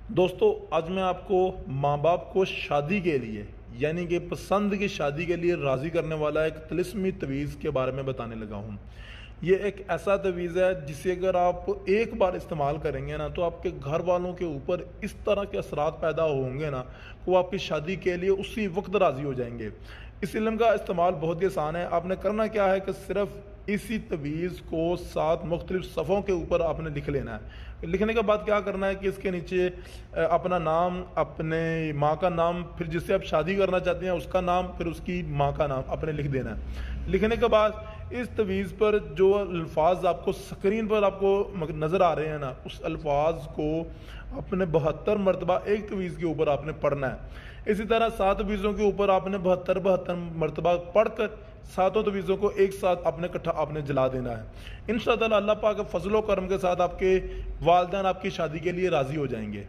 दोस्तों, आज मैं आपको माँ बाप को शादी के लिए यानी कि पसंद की शादी के लिए राज़ी करने वाला एक तिलिस्मी तवीज़ के बारे में बताने लगा हूँ। ये एक ऐसा तवीज़ है जिसे अगर आप एक बार इस्तेमाल करेंगे ना तो आपके घर वालों के ऊपर इस तरह के असरात पैदा होंगे ना कि वो आपकी शादी के लिए उसी वक्त राज़ी हो जाएंगे। इस इल्म का इस्तेमाल बहुत ही आसान है। आपने करना क्या है कि सिर्फ इसी तवीज़ को 7 मुख्तलिफ सफ़ों के ऊपर आपने लिख लेना है। लिखने के बाद क्या करना है कि इसके नीचे अपना नाम, अपने माँ का नाम, फिर जिससे आप शादी करना चाहते हैं उसका नाम, फिर उसकी माँ का नाम आपने लिख देना है। लिखने के बाद इस तवीज़ पर जो अल्फाज आपको स्क्रीन पर आपको नज़र आ रहे हैं ना, उस अल्फाज को अपने 72 मरतबा एक तवीज़ के ऊपर आपने पढ़ना है। इसी तरह 7 तवीज़ों के ऊपर आपने 72 मरतबा पढ़कर 7 तवीज़ों को एक साथ अपने इकट्ठा आपने जला देना है। इंशाअल्लाह अल्लाह पाक के फजलो करम के साथ आपके वालिदैन आपकी शादी के लिए राज़ी हो जाएंगे।